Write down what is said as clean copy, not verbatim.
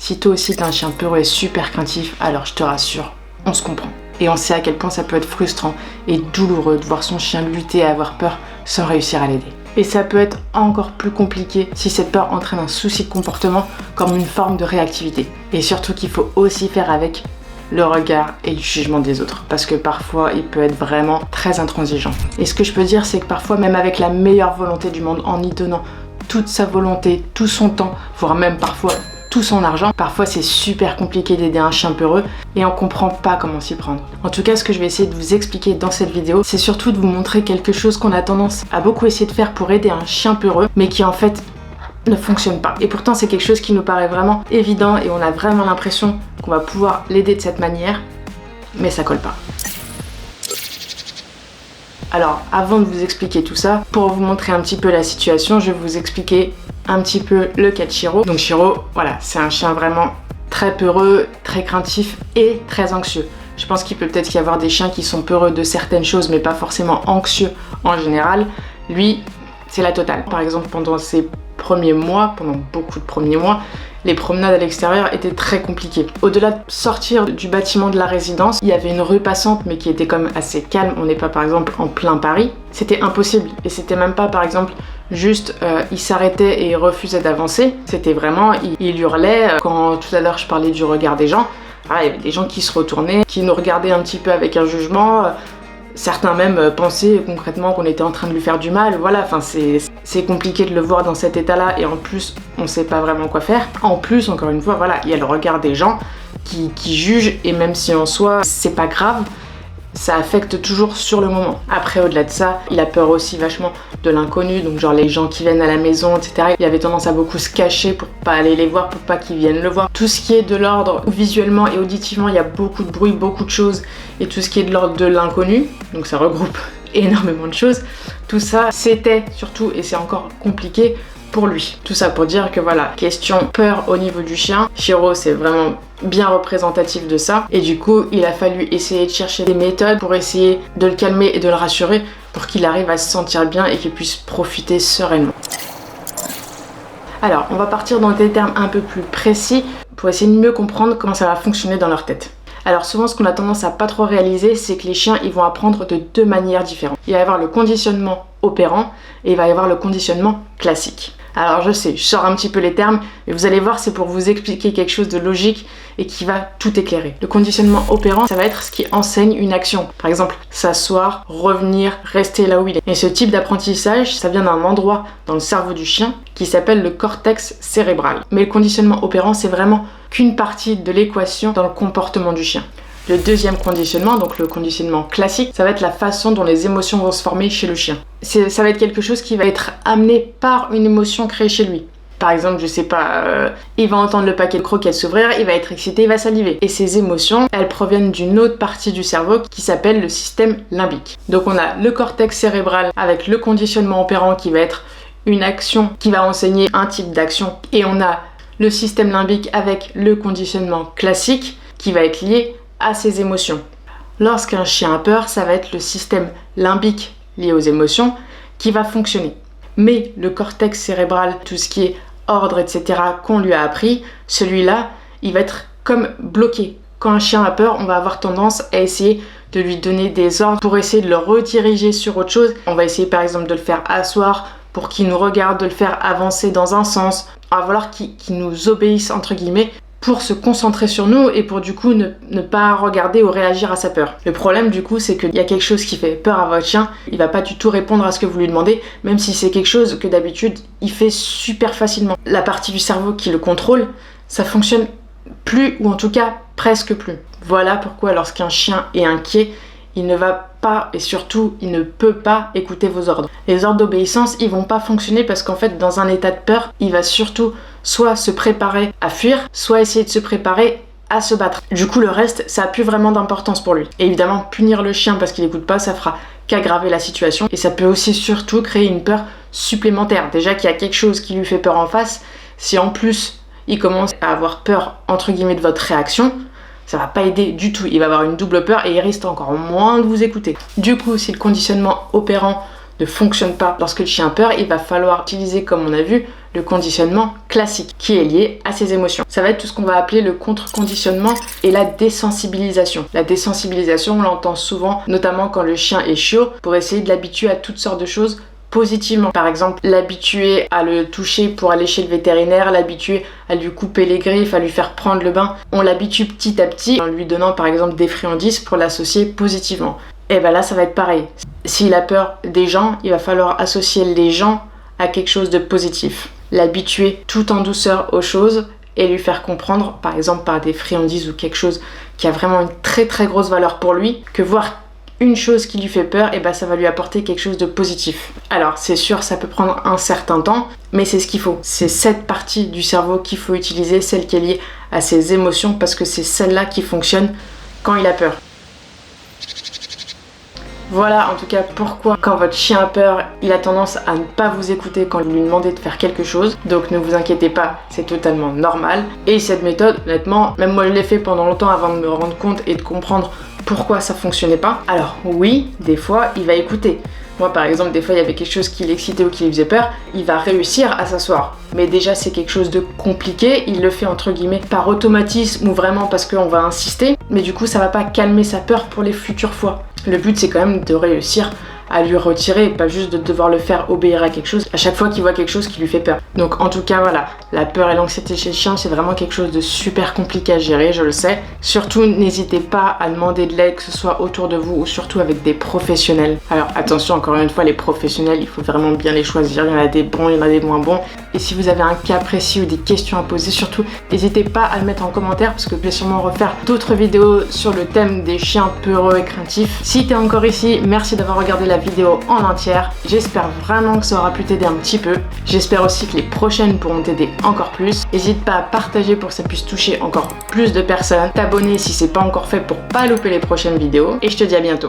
Si toi aussi t'as un chien peureux et super craintif, alors je te rassure, on se comprend. Et on sait à quel point ça peut être frustrant et douloureux de voir son chien lutter et avoir peur sans réussir à l'aider. Et ça peut être encore plus compliqué si cette peur entraîne un souci de comportement comme une forme de réactivité. Et surtout qu'il faut aussi faire avec le regard et le jugement des autres, parce que parfois il peut être vraiment très intransigeant. Et ce que je peux dire, c'est que parfois, même avec la meilleure volonté du monde, en y donnant toute sa volonté, tout son temps, voire même parfois tout son argent, parfois c'est super compliqué d'aider un chien peureux et on comprend pas comment s'y prendre. En tout cas, ce que je vais essayer de vous expliquer dans cette vidéo, c'est surtout de vous montrer quelque chose qu'on a tendance à beaucoup essayer de faire pour aider un chien peureux, mais qui en fait ne fonctionne pas. Et pourtant c'est quelque chose qui nous paraît vraiment évident et on a vraiment l'impression qu'on va pouvoir l'aider de cette manière, mais ça colle pas. Alors avant de vous expliquer tout ça, pour vous montrer un petit peu la situation, je vais vous expliquer un petit peu le cas de Chiro. Donc Chiro, voilà, c'est un chien vraiment très peureux, très craintif et très anxieux. Je pense qu'il peut peut-être y avoir des chiens qui sont peureux de certaines choses mais pas forcément anxieux en général. Lui, c'est la totale. Par exemple, pendant ses premiers mois, pendant beaucoup de premiers mois, les promenades à l'extérieur étaient très compliquées. Au-delà de sortir du bâtiment de la résidence, il y avait une rue passante mais qui était quand même assez calme. On n'est pas par exemple en plein Paris. C'était impossible et c'était même pas par exemple juste il s'arrêtait et il refusait d'avancer. C'était vraiment, il hurlait. Quand tout à l'heure je parlais du regard des gens, il y avait des gens qui se retournaient, qui nous regardaient un petit peu avec un jugement. Certains même pensaient concrètement qu'on était en train de lui faire du mal. Voilà, enfin c'est compliqué de le voir dans cet état-là et en plus on sait pas vraiment quoi faire. En plus, encore une fois, voilà, il y a le regard des gens qui jugent et même si en soi c'est pas grave, ça affecte toujours sur le moment. Après, au-delà de ça, il a peur aussi vachement de l'inconnu, donc genre les gens qui viennent à la maison, etc. Il avait tendance à beaucoup se cacher pour pas aller les voir, pour pas qu'ils viennent le voir. Tout ce qui est de l'ordre visuellement et auditivement, il y a beaucoup de bruit, beaucoup de choses, et tout ce qui est de l'ordre de l'inconnu, donc ça regroupe énormément de choses. Tout ça, c'était surtout, et c'est encore compliqué, pour lui. Tout ça pour dire que voilà, question peur au niveau du chien, Chiro c'est vraiment bien représentatif de ça et du coup il a fallu essayer de chercher des méthodes pour essayer de le calmer et de le rassurer pour qu'il arrive à se sentir bien et qu'il puisse profiter sereinement. Alors on va partir dans des termes un peu plus précis pour essayer de mieux comprendre comment ça va fonctionner dans leur tête. Alors souvent ce qu'on a tendance à pas trop réaliser, c'est que les chiens ils vont apprendre de deux manières différentes. Il va y avoir le conditionnement opérant et il va y avoir le conditionnement classique. Alors je sais, je sors un petit peu les termes, mais vous allez voir, c'est pour vous expliquer quelque chose de logique et qui va tout éclairer. Le conditionnement opérant, ça va être ce qui enseigne une action. Par exemple, s'asseoir, revenir, rester là où il est. Et ce type d'apprentissage, ça vient d'un endroit dans le cerveau du chien qui s'appelle le cortex cérébral. Mais le conditionnement opérant, c'est vraiment qu'une partie de l'équation dans le comportement du chien. Le deuxième conditionnement, donc le conditionnement classique, ça va être la façon dont les émotions vont se former chez le chien. Ça va être quelque chose qui va être amené par une émotion créée chez lui. Par exemple, je sais pas, il va entendre le paquet de croquettes s'ouvrir, il va être excité, il va saliver. Et ces émotions, elles proviennent d'une autre partie du cerveau qui s'appelle le système limbique. Donc on a le cortex cérébral avec le conditionnement opérant qui va être une action qui va enseigner un type d'action. Et on a le système limbique avec le conditionnement classique qui va être lié à ses émotions. Lorsqu'un chien a peur, ça va être le système limbique lié aux émotions qui va fonctionner. Mais le cortex cérébral, tout ce qui est ordre, etc., qu'on lui a appris, celui-là, il va être comme bloqué. Quand un chien a peur, on va avoir tendance à essayer de lui donner des ordres pour essayer de le rediriger sur autre chose. On va essayer par exemple de le faire asseoir pour qu'il nous regarde, de le faire avancer dans un sens. On va vouloir qu'il nous obéisse entre guillemets pour se concentrer sur nous et pour du coup ne pas regarder ou réagir à sa peur. Le problème du coup c'est qu'il y a quelque chose qui fait peur à votre chien, il va pas du tout répondre à ce que vous lui demandez, même si c'est quelque chose que d'habitude il fait super facilement. La partie du cerveau qui le contrôle, ça fonctionne plus ou en tout cas presque plus. Voilà pourquoi lorsqu'un chien est inquiet, il ne va pas et surtout il ne peut pas écouter vos ordres. Les ordres d'obéissance ils vont pas fonctionner parce qu'en fait dans un état de peur il va surtout soit se préparer à fuir, soit essayer de se préparer à se battre. Du coup le reste ça a plus vraiment d'importance pour lui. Et évidemment punir le chien parce qu'il écoute pas ça fera qu'aggraver la situation et ça peut aussi surtout créer une peur supplémentaire. Déjà qu'il y a quelque chose qui lui fait peur en face, si en plus il commence à avoir peur entre guillemets de votre réaction, ça va pas aider du tout, il va avoir une double peur et il risque encore moins de vous écouter. Du coup, si le conditionnement opérant ne fonctionne pas lorsque le chien a peur, il va falloir utiliser, comme on a vu, le conditionnement classique qui est lié à ses émotions. Ça va être tout ce qu'on va appeler le contre-conditionnement et la désensibilisation. La désensibilisation, on l'entend souvent, notamment quand le chien est chiot, pour essayer de l'habituer à toutes sortes de choses positivement. Par exemple, l'habituer à le toucher pour aller chez le vétérinaire, l'habituer à lui couper les griffes, à lui faire prendre le bain. On l'habitue petit à petit en lui donnant par exemple des friandises pour l'associer positivement. Et ben là, ça va être pareil. S'il a peur des gens, il va falloir associer les gens à quelque chose de positif. L'habituer tout en douceur aux choses et lui faire comprendre, par exemple par des friandises ou quelque chose qui a vraiment une très très grosse valeur pour lui, que voir une chose qui lui fait peur, et ben ça va lui apporter quelque chose de positif. Alors c'est sûr, ça peut prendre un certain temps, mais c'est ce qu'il faut. C'est cette partie du cerveau qu'il faut utiliser, celle qui est liée à ses émotions, parce que c'est celle-là qui fonctionne quand il a peur. Voilà en tout cas pourquoi quand votre chien a peur, il a tendance à ne pas vous écouter quand vous lui demandez de faire quelque chose. Donc ne vous inquiétez pas, c'est totalement normal. Et cette méthode, honnêtement, même moi je l'ai fait pendant longtemps avant de me rendre compte et de comprendre pourquoi ça fonctionnait pas. Alors oui, des fois il va écouter. Moi par exemple, des fois il y avait quelque chose qui l'excitait ou qui lui faisait peur, il va réussir à s'asseoir. Mais déjà c'est quelque chose de compliqué, il le fait entre guillemets par automatisme ou vraiment parce qu'on va insister. Mais du coup ça va pas calmer sa peur pour les futures fois. Le but c'est quand même de réussir à lui retirer, pas juste de devoir le faire obéir à quelque chose à chaque fois qu'il voit quelque chose qui lui fait peur. Donc en tout cas voilà, la peur et l'anxiété chez le chien c'est vraiment quelque chose de super compliqué à gérer, je le sais. Surtout n'hésitez pas à demander de l'aide, que ce soit autour de vous ou surtout avec des professionnels. Alors attention, encore une fois, les professionnels il faut vraiment bien les choisir, il y en a des bons, il y en a des moins bons. Et si vous avez un cas précis ou des questions à poser, surtout n'hésitez pas à le mettre en commentaire parce que je vais sûrement refaire d'autres vidéos sur le thème des chiens peureux et craintifs. Si t'es encore ici, merci d'avoir regardé la vidéo en entière. J'espère vraiment que ça aura pu t'aider un petit peu. J'espère aussi que les prochaines pourront t'aider encore plus. N'hésite pas à partager pour que ça puisse toucher encore plus de personnes. T'abonner si c'est pas encore fait pour pas louper les prochaines vidéos. Et je te dis à bientôt.